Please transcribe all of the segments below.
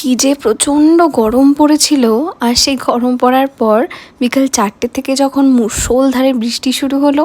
কি যে প্রচণ্ড গরম পড়েছিল। আর সেই গরম পড়ার পর বিকাল 4টে থেকে যখন মুষলধারে বৃষ্টি শুরু হলো,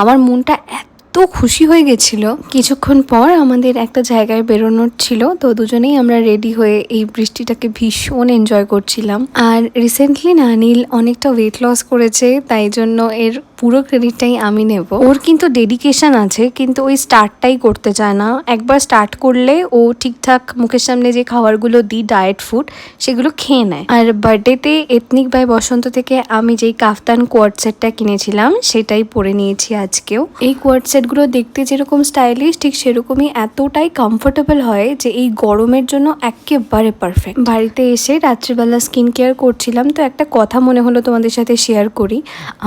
আমার মনটা এত খুশি হয়ে গেছিল। কিছুক্ষণ পর আমাদের একটা জায়গায় বেরোনোর ছিল, তো দুজনেই আমরা রেডি হয়ে এই বৃষ্টিটাকে ভীষণ এনজয় করছিলাম। আর রিসেন্টলি না নীল অনেকটা ওয়েট লস করেছে, তাই জন্য এর পুরো ক্রেডিটটাই আমি নেব। ওর কিন্তু ডেডিকেশন আছে, কিন্তু ওই স্টার্টটাই করতে চায় না। একবার স্টার্ট করলে ও ঠিকঠাক মুখের সামনে যে খাবারগুলো দিই ডায়েট ফুড, সেগুলো খেয়ে নেয়। আর বার্থডেতে এথনিক বাই বসন্ত থেকে আমি যেই কাফতান কোয়ার্ড সেটটা কিনেছিলাম সেটাই পরে নিয়েছি আজকেও। এই কোয়ার্ড সেটগুলো দেখতে যেরকম স্টাইলিশ, ঠিক সেরকমই এতটাই কমফোর্টেবল হয় যে এই গরমের জন্য একেবারে পারফেক্ট। বাড়িতে এসে রাত্রিবেলা স্কিন কেয়ার করছিলাম, তো একটা কথা মনে হলো তোমাদের সাথে শেয়ার করি।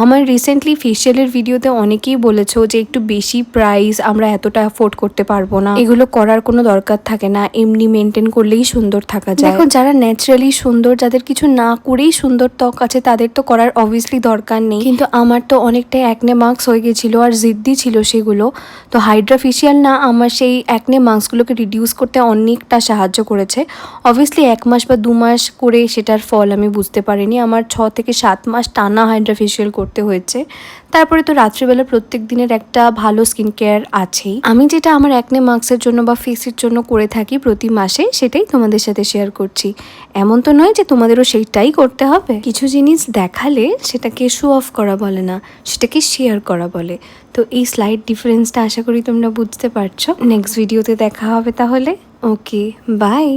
আমার রিসেন্টলি ফেশিয়ালের ভিডিওতে অনেকেই বলেছো যে একটু বেশি প্রাইস, আমরা এতটা অ্যাফোর্ড করতে পারবো না, এগুলো করার কোনো দরকার থাকে না, এমনি মেনটেন করলেই সুন্দর থাকা যায়। দেখো, যারা ন্যাচারালি সুন্দর, যাদের কিছু না করেই সুন্দর ত্বক আছে, তাদের তো করার অবভিয়াসলি দরকার নেই। কিন্তু আমার তো অনেকটাই অ্যাকনে মার্কস হয়ে গেছিলো আর জিদ্দি ছিল সেগুলো। তো হাইড্রা ফেশিয়াল না আমার সেই অ্যাকনে মার্কসগুলোকে রিডিউস করতে অনেকটা সাহায্য করেছে। অবভিয়াসলি 1 মাস বা 2 মাস করে সেটার ফল আমি বুঝতে পারিনি, আমার 6 থেকে 7 মাস টানা হাইড্রা ফেশিয়াল করতে হয়েছে। তারপরে তো রাত্রিবেলা প্রত্যেক দিনের একটা ভালো স্কিন কেয়ার আছেই। আমি যেটা আমার অ্যাকনে মার্কসের জন্য বা ফেসের জন্য করে থাকি প্রতি মাসে, সেটাই তোমাদের সাথে শেয়ার করছি। এমন তো নয় যে তোমাদেরও সেইটাই করতে হবে। কিছু জিনিস দেখালে সেটাকে শো অফ করা বলে না, সেটাকে শেয়ার করা বলে। তো এই স্লাইড ডিফারেন্সটা আশা করি তোমরা বুঝতে পারছো। নেক্সট ভিডিওতে দেখা হবে তাহলে। ওকে, বাই।